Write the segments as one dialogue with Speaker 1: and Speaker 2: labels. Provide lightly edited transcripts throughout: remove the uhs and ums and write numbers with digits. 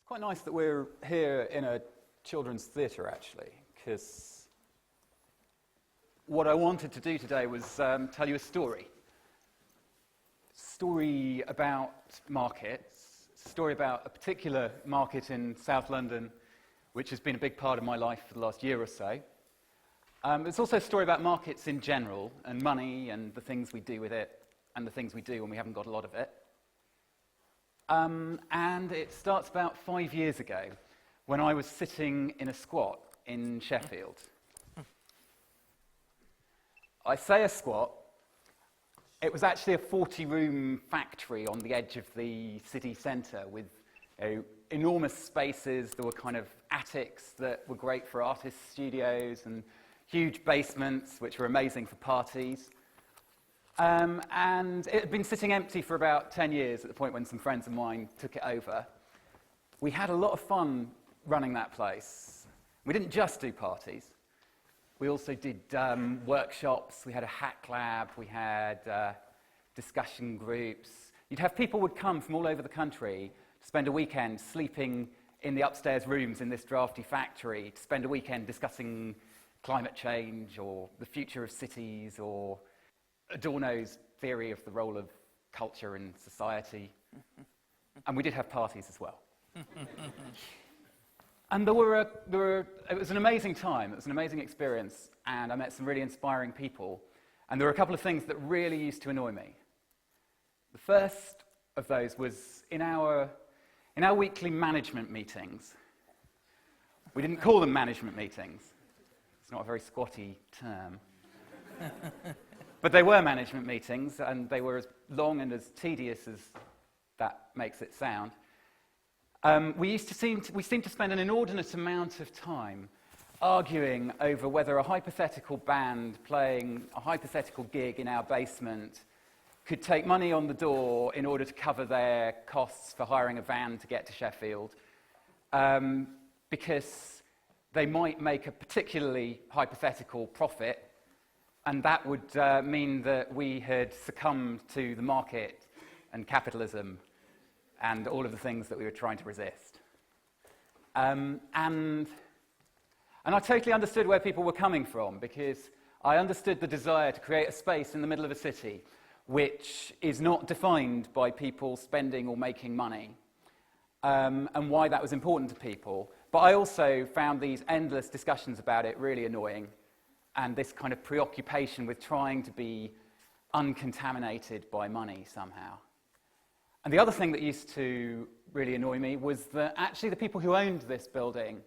Speaker 1: Quite nice that we're here in a children's theatre, actually, because what I wanted to do today was tell you a story. Story about markets, story about a particular market in South London, which has been a big part of my life for the last year or so. It's also a story about markets in general, and money, and the things we do with it, and the things we do when we haven't got a lot of it. And it starts about 5 years ago, when I was sitting in a squat in Sheffield. I say a squat. It was actually a 40-room factory on the edge of the city centre with enormous spaces. There were kind of attics that were great for artists' studios and huge basements, which were amazing for parties. And it had been sitting empty for about 10 years at the point when some friends of mine took it over. We had a lot of fun running that place. We didn't just do parties. We also did workshops. We had a hack lab. We had discussion groups. You'd have people would come from all over the country to spend a weekend sleeping in the upstairs rooms in this drafty factory, to spend a weekend discussing climate change or the future of cities or Adorno's theory of the role of culture in society. And we did have parties as well. And it was an amazing time. It was an amazing experience, and I met some really inspiring people. And there were a couple of things that really used to annoy me. The first of those was in our weekly management meetings. We didn't call them management meetings. It's not a very squatty term. But they were management meetings, and they were as long and as tedious as that makes it sound. We seemed to spend an inordinate amount of time arguing over whether a hypothetical band playing a hypothetical gig in our basement could take money on the door in order to cover their costs for hiring a van to get to Sheffield, because they might make a particularly hypothetical profit, and that would mean that we had succumbed to the market and capitalism and all of the things that we were trying to resist. And I totally understood where people were coming from, because I understood the desire to create a space in the middle of a city which is not defined by people spending or making money, and why that was important to people. But I also found these endless discussions about it really annoying, and this kind of preoccupation with trying to be uncontaminated by money somehow. And the other thing that used to really annoy me was that actually the people who owned this building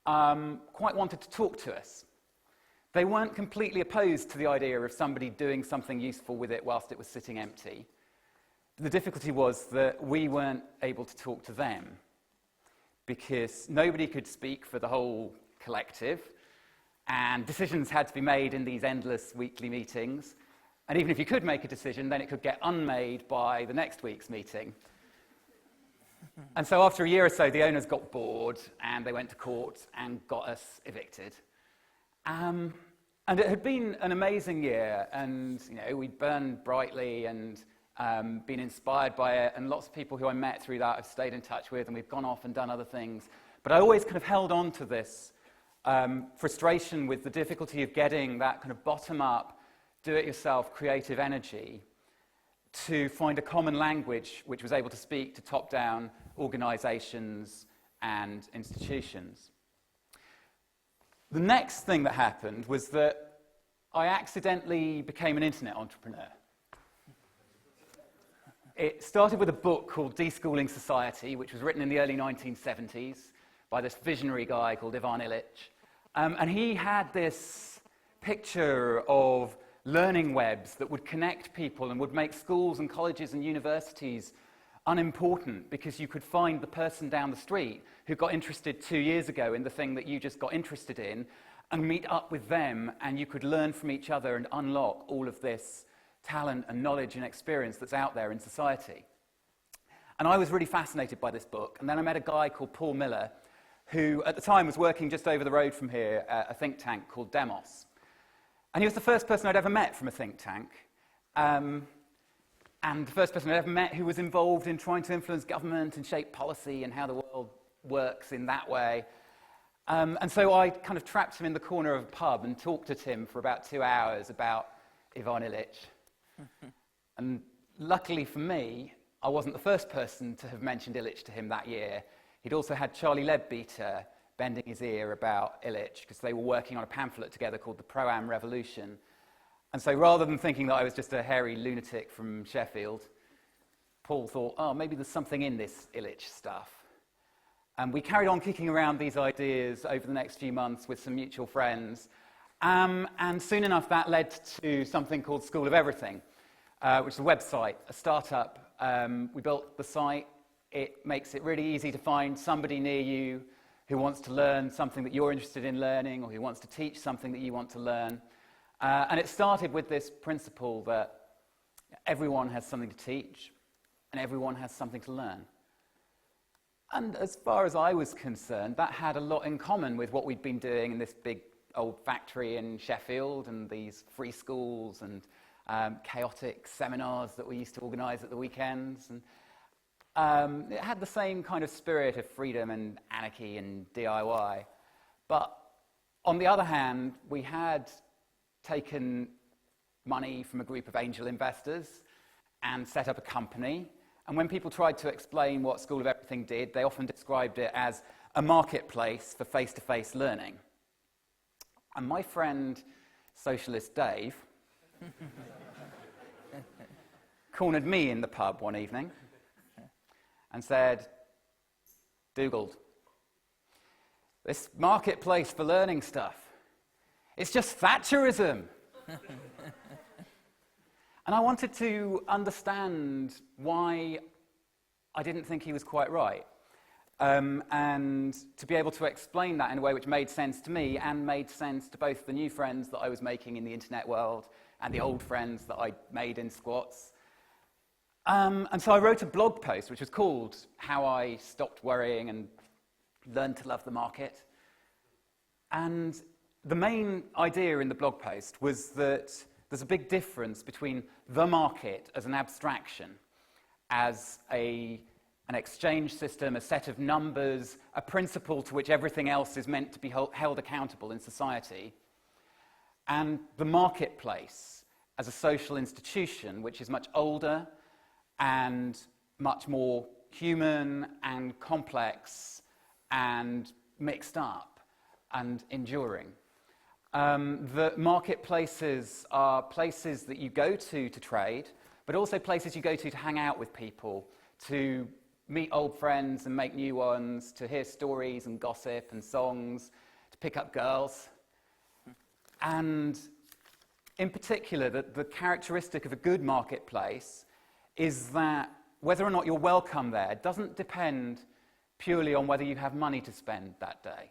Speaker 1: quite wanted to talk to us. They weren't completely opposed to the idea of somebody doing something useful with it whilst it was sitting empty. The difficulty was that we weren't able to talk to them, because nobody could speak for the whole collective, and decisions had to be made in these endless weekly meetings. And even if you could make a decision, then it could get unmade by the next week's meeting. And so after a year or so, the owners got bored, and they went to court and got us evicted. And it had been an amazing year, and we'd burned brightly and been inspired by it, and lots of people who I met through that I've stayed in touch with, and we've gone off and done other things. But I always kind of held on to this frustration with the difficulty of getting that kind of bottom-up, do-it-yourself creative energy to find a common language which was able to speak to top-down organisations and institutions. The next thing that happened was that I accidentally became an internet entrepreneur. It started with a book called Deschooling Society, which was written in the early 1970s by this visionary guy called Ivan Illich. And he had this picture of learning webs that would connect people and would make schools and colleges and universities unimportant, because you could find the person down the street who got interested 2 years ago in the thing that you just got interested in and meet up with them, and you could learn from each other and unlock all of this talent and knowledge and experience that's out there in society. And I was really fascinated by this book. And then I met a guy called Paul Miller, who at the time was working just over the road from here at a think tank called Demos. And he was the first person I'd ever met from a think tank. and the first person I'd ever met who was involved in trying to influence government and shape policy and how the world works in that way. And so I kind of trapped him in the corner of a pub and talked at him for about 2 hours about Ivan Illich. And luckily for me, I wasn't the first person to have mentioned Illich to him that year. He'd also had Charlie Leadbeater bending his ear about Illich because they were working on a pamphlet together called The Pro-Am Revolution. And so rather than thinking that I was just a hairy lunatic from Sheffield, Paul thought, oh, maybe there's something in this Illich stuff. And we carried on kicking around these ideas over the next few months with some mutual friends. And soon enough, that led to something called School of Everything, which is a website, a startup. We built the site. It makes it really easy to find somebody near you who wants to learn something that you're interested in learning, or who wants to teach something that you want to learn. And it started with this principle that everyone has something to teach, and everyone has something to learn. And as far as I was concerned, that had a lot in common with what we'd been doing in this big old factory in Sheffield, and these free schools and chaotic seminars that we used to organise at the weekends. And it had the same kind of spirit of freedom and anarchy and DIY. But on the other hand, we had taken money from a group of angel investors and set up a company. And when people tried to explain what School of Everything did, they often described it as a marketplace for face-to-face learning. And my friend, Socialist Dave, cornered me in the pub one evening and said, Dougald, this marketplace for learning stuff, it's just Thatcherism. And I wanted to understand why I didn't think he was quite right. And to be able to explain that in a way which made sense to me and made sense to both the new friends that I was making in the internet world and the old friends that I made in squats. And so I wrote a blog post which was called How I Stopped Worrying and Learned to Love the Market. And the main idea in the blog post was that there's a big difference between the market as an abstraction, as an exchange system, a set of numbers, a principle to which everything else is meant to be held accountable in society, and the marketplace as a social institution which is much older and much more human and complex and mixed up and enduring. The marketplaces are places that you go to trade, but also places you go to hang out with people, to meet old friends and make new ones, to hear stories and gossip and songs, to pick up girls. And in particular, the characteristic of a good marketplace is that whether or not you're welcome there doesn't depend purely on whether you have money to spend that day.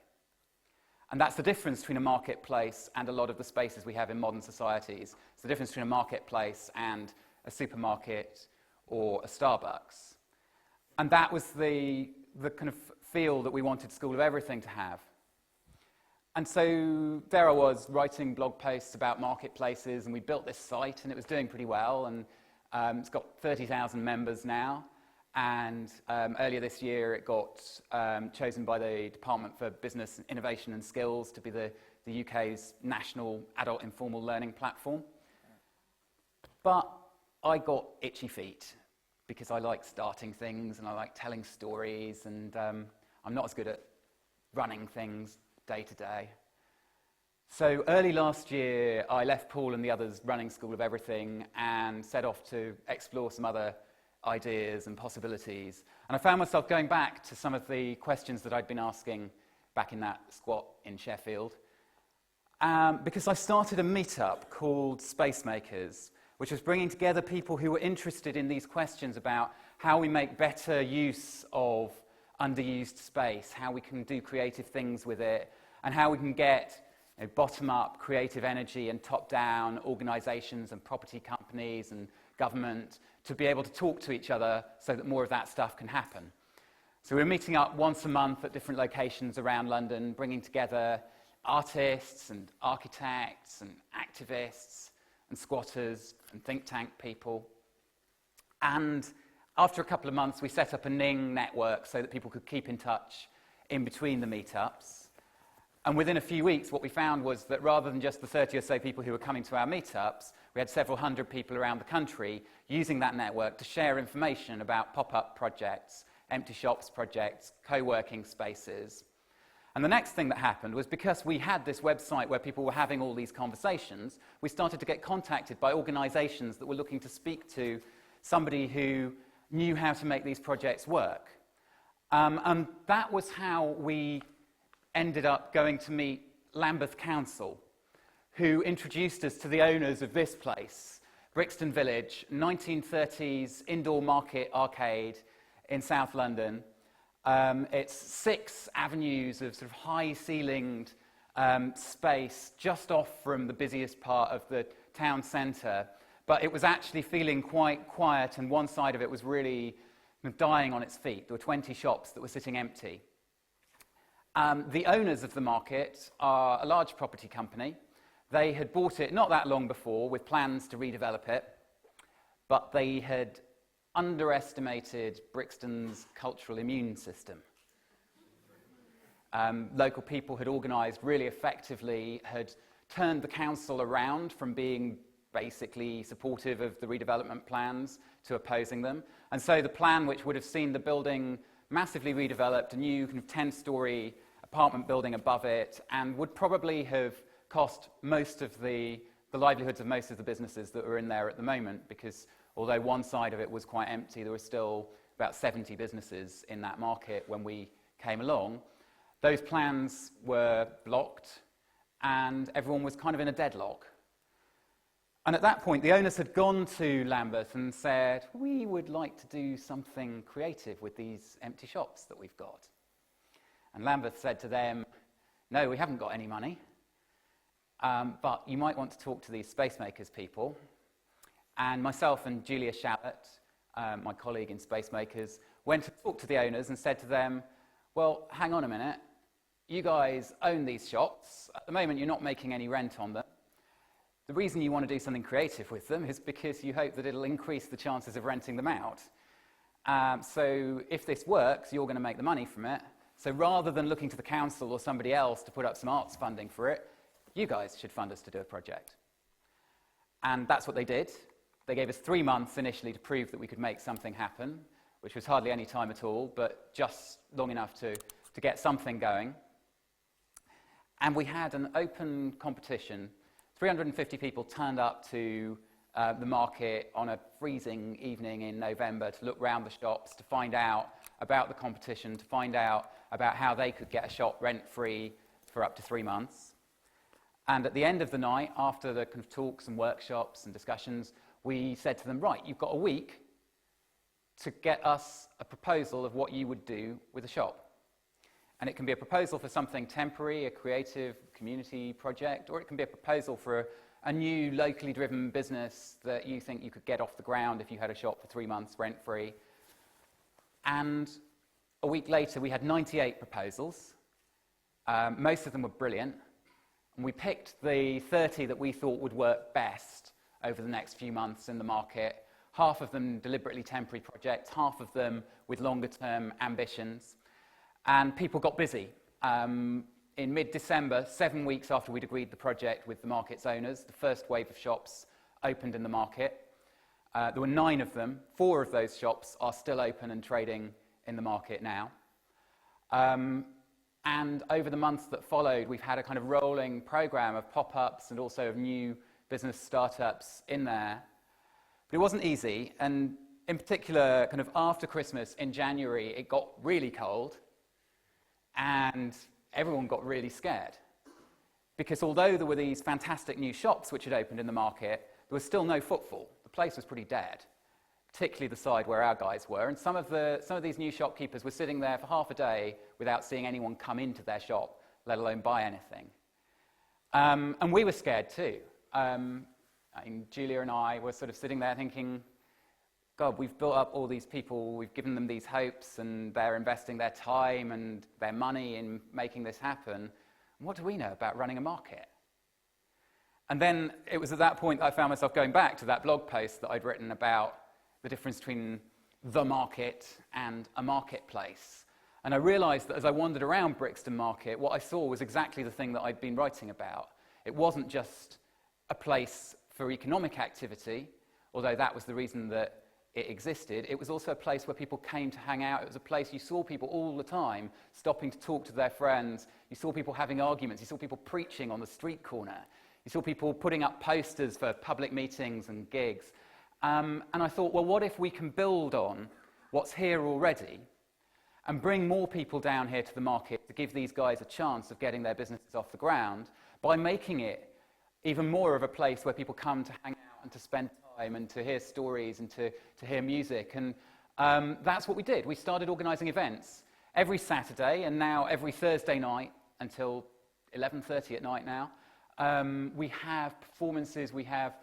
Speaker 1: And that's the difference between a marketplace and a lot of the spaces we have in modern societies. It's the difference between a marketplace and a supermarket or a Starbucks. And that was the kind of feel that we wanted School of Everything to have. And so there I was writing blog posts about marketplaces, and we built this site, and it was doing pretty well. And it's got 30,000 members now. And earlier this year, it got chosen by the Department for Business, Innovation and Skills to be the UK's national adult informal learning platform. But I got itchy feet because I like starting things and I like telling stories, and I'm not as good at running things day to day. So early last year, I left Paul and the others running School of Everything and set off to explore some other ideas and possibilities. And I found myself going back to some of the questions that I'd been asking back in that squat in Sheffield, because I started a meetup called Spacemakers, which was bringing together people who were interested in these questions about how we make better use of underused space, how we can do creative things with it, and how we can get bottom-up creative energy and top-down organisations and property companies and government to be able to talk to each other so that more of that stuff can happen. So we're meeting up once a month at different locations around London, bringing together artists and architects and activists and squatters and think tank people. And after a couple of months, we set up a Ning network so that people could keep in touch in between the meetups. And within a few weeks, what we found was that rather than just the 30 or so people who were coming to our meetups, we had several hundred people around the country using that network to share information about pop-up projects, empty shops projects, co-working spaces. And the next thing that happened was, because we had this website where people were having all these conversations, we started to get contacted by organizations that were looking to speak to somebody who knew how to make these projects work. And that was how we ended up going to meet Lambeth Council, who introduced us to the owners of this place, Brixton Village, 1930s indoor market arcade in South London. It's 6 avenues of sort of high-ceilinged space just off from the busiest part of the town centre, but it was actually feeling quite quiet, and one side of it was really dying on its feet. There were 20 shops that were sitting empty. The owners of the market are a large property company. They had bought it not that long before with plans to redevelop it, but they had underestimated Brixton's cultural immune system. Local people had organised really effectively, had turned the council around from being basically supportive of the redevelopment plans to opposing them. And so the plan, which would have seen the building massively redeveloped, a new kind of 10-storey apartment building above it, and would probably have cost most of the livelihoods of most of the businesses that were in there at the moment, because although one side of it was quite empty, there were still about 70 businesses in that market when we came along. Those plans were blocked, and everyone was kind of in a deadlock. And at that point, the owners had gone to Lambeth and said, we would like to do something creative with these empty shops that we've got. And Lambeth said to them, no, we haven't got any money, but you might want to talk to these Spacemakers people. And myself and Julia Shallett, my colleague in Spacemakers, went to talk to the owners and said to them, well, hang on a minute, you guys own these shops. At the moment, you're not making any rent on them. The reason you want to do something creative with them is because you hope that it'll increase the chances of renting them out. So if this works, you're going to make the money from it. So rather than looking to the council or somebody else to put up some arts funding for it, you guys should fund us to do a project. And that's what they did. They gave us 3 months initially to prove that we could make something happen, which was hardly any time at all, but just long enough to get something going. And we had an open competition. 350 people turned up to the market on a freezing evening in November to look round the shops, to find out about the competition, to find out about how they could get a shop rent-free for up to 3 months. And at the end of the night, after the kind of talks and workshops and discussions, we said to them, right, you've got a week to get us a proposal of what you would do with a shop. And it can be a proposal for something temporary, a creative community project, or it can be a proposal for a new locally driven business that you think you could get off the ground if you had a shop for 3 months rent-free. And a week later, we had 98 proposals. Most of them were brilliant. And we picked the 30 that we thought would work best over the next few months in the market. Half of them deliberately temporary projects, half of them with longer-term ambitions. And people got busy. In mid-December, 7 weeks after we'd agreed the project with the market's owners, the first wave of shops opened in the market. There were 9 of them. 4 of those shops are still open and trading in the market now. And over the months that followed, we've had a kind of rolling program of pop-ups and also of new business startups in there. But it wasn't easy, and in particular, kind of after Christmas in January, it got really cold, and everyone got really scared. Because although there were these fantastic new shops which had opened in the market, there was still no footfall. The place was pretty dead, particularly the side where our guys were. And some of these new shopkeepers were sitting there for half a day without seeing anyone come into their shop, let alone buy anything. And we were scared too. Julia and I were sort of sitting there thinking, God, we've built up all these people, we've given them these hopes, and they're investing their time and their money in making this happen. And what do we know about running a market? And then it was at that point that I found myself going back to that blog post that I'd written about the difference between the market and a marketplace. And I realised that as I wandered around Brixton Market, what I saw was exactly the thing that I'd been writing about. It wasn't just a place for economic activity, although that was the reason that it existed. It was also a place where people came to hang out. It was a place you saw people all the time stopping to talk to their friends. You saw people having arguments. You saw people preaching on the street corner. You saw people putting up posters for public meetings and gigs. And I thought, well, what if we can build on what's here already and bring more people down here to the market to give these guys a chance of getting their businesses off the ground by making it even more of a place where people come to hang out and to spend time and to hear stories and to hear music. And that's what we did. We started organising events every Saturday and now every Thursday night until 11:30 at night now. We have performances, we have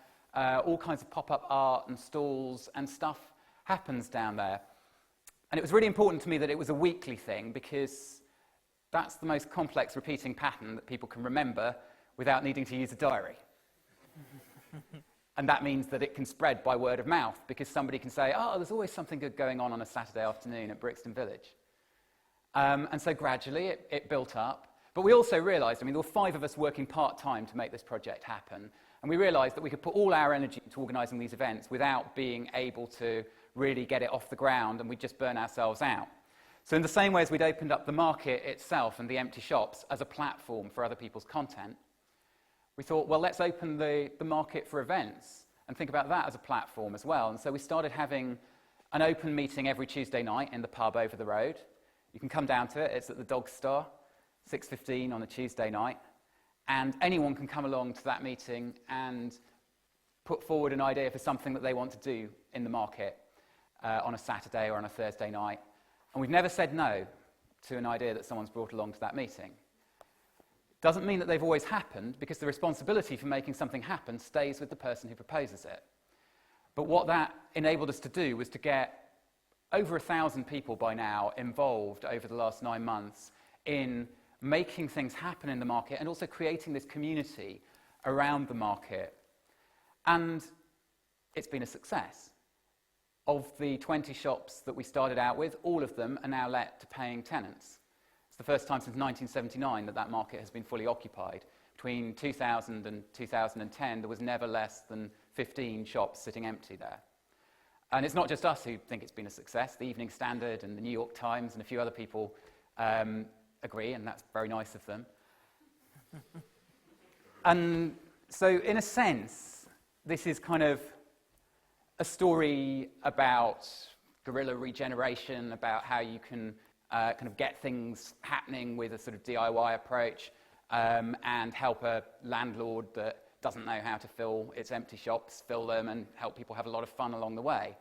Speaker 1: all kinds of pop-up art and stalls, and stuff happens down there. And it was really important to me that it was a weekly thing, because that's the most complex repeating pattern that people can remember without needing to use a diary. And that means that it can spread by word of mouth, because somebody can say, oh, there's always something good going on a Saturday afternoon at Brixton Village. And so gradually it built up. But we also realised, there were 5 of us working part-time to make this project happen, and we realised that we could put all our energy into organising these events without being able to really get it off the ground, and we'd just burn ourselves out. So in the same way as we'd opened up the market itself and the empty shops as a platform for other people's content, we thought, well, let's open the market for events and think about that as a platform as well. And so we started having an open meeting every Tuesday night in the pub over the road. You can come down to it. It's at the Dog Star, 6:15 on a Tuesday night. And anyone can come along to that meeting and put forward an idea for something that they want to do in the market on a Saturday or on a Thursday night. And we've never said no to an idea that someone's brought along to that meeting. Doesn't mean that they've always happened, because the responsibility for making something happen stays with the person who proposes it. But what that enabled us to do was to get over 1,000 people by now involved over the last 9 months in making things happen in the market and also creating this community around the market. And it's been a success. Of the 20 shops that we started out with, all of them are now let to paying tenants. It's the first time since 1979 that market has been fully occupied. Between 2000 and 2010, there was never less than 15 shops sitting empty there. And it's not just us who think it's been a success. The Evening Standard and the New York Times and a few other people agree, and that's very nice of them. And so, in a sense, this is kind of a story about guerrilla regeneration, about how you can kind of get things happening with a sort of DIY approach, and help a landlord that doesn't know how to fill its empty shops, fill them, and help people have a lot of fun along the way.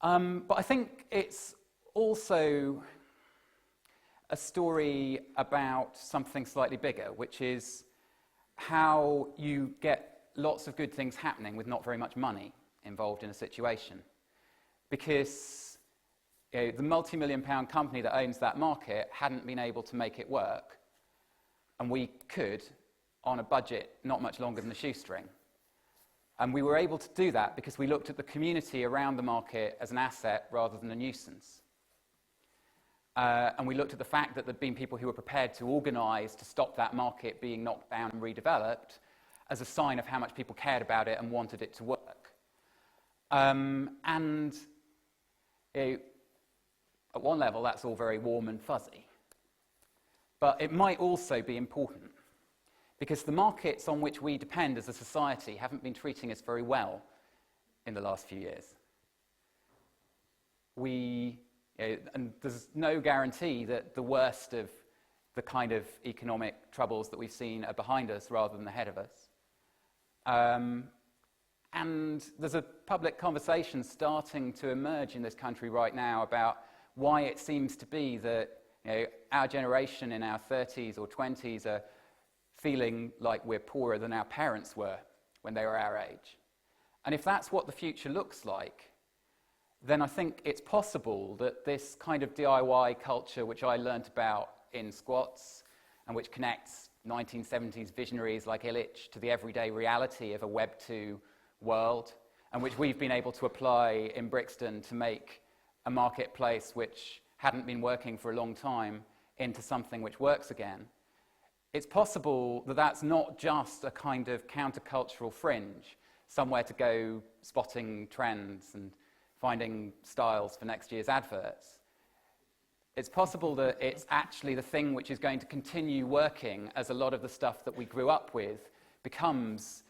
Speaker 1: But I think it's also a story about something slightly bigger, which is how you get lots of good things happening with not very much money involved in a situation. Because the multi-million-pound company that owns that market hadn't been able to make it work, and we could on a budget not much longer than a shoestring. And we were able to do that because we looked at the community around the market as an asset rather than a nuisance. And we looked at the fact that there'd been people who were prepared to organise to stop that market being knocked down and redeveloped as a sign of how much people cared about it and wanted it to work. And at one level, that's all very warm and fuzzy. But it might also be important, because the markets on which we depend as a society haven't been treating us very well in the last few years. And there's no guarantee that the worst of the kind of economic troubles that we've seen are behind us rather than ahead of us. And there's a public conversation starting to emerge in this country right now about why it seems to be that our generation in our 30s or 20s are feeling like we're poorer than our parents were when they were our age. And if that's what the future looks like, then I think it's possible that this kind of DIY culture, which I learnt about in Squats, and which connects 1970s visionaries like Illich to the everyday reality of a Web 2 world, and which we've been able to apply in Brixton to make a marketplace which hadn't been working for a long time into something which works again, it's possible that that's not just a kind of countercultural fringe, somewhere to go spotting trends and finding styles for next year's adverts. It's possible that it's actually the thing which is going to continue working as a lot of the stuff that we grew up with becomes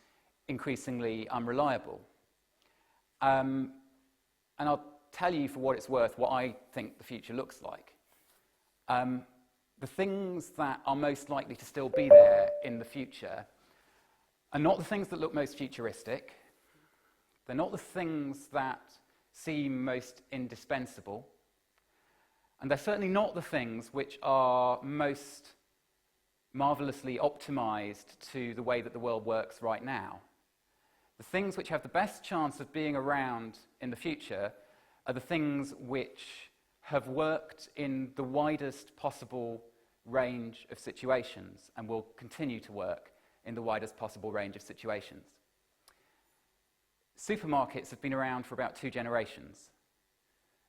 Speaker 1: increasingly unreliable. And I'll tell you for what it's worth what I think the future looks like. The things that are most likely to still be there in the future are not the things that look most futuristic. They're not the things that seem most indispensable. And they're certainly not the things which are most marvelously optimized to the way that the world works right now. The things which have the best chance of being around in the future are the things which have worked in the widest possible range of situations and will continue to work in the widest possible range of situations. Supermarkets have been around for about 2 generations.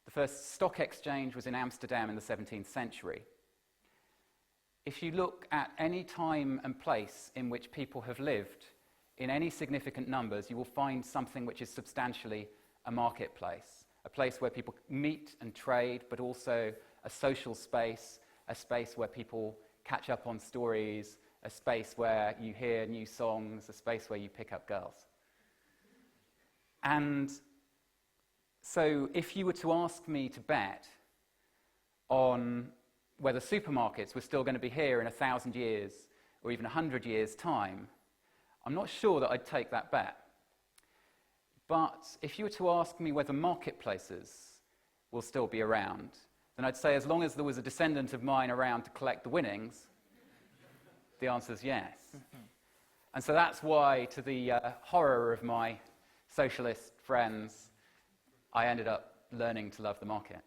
Speaker 1: The first stock exchange was in Amsterdam in the 17th century. If you look at any time and place in which people have lived in any significant numbers, you will find something which is substantially a marketplace, a place where people meet and trade, but also a social space, a space where people catch up on stories, a space where you hear new songs, a space where you pick up girls. And so if you were to ask me to bet on whether supermarkets were still going to be here in 1,000 years or even 100 years' time, I'm not sure that I'd take that bet. But if you were to ask me whether marketplaces will still be around, then I'd say as long as there was a descendant of mine around to collect the winnings, the answer is yes. And so that's why, to the horror of my socialist friends, I ended up learning to love the market.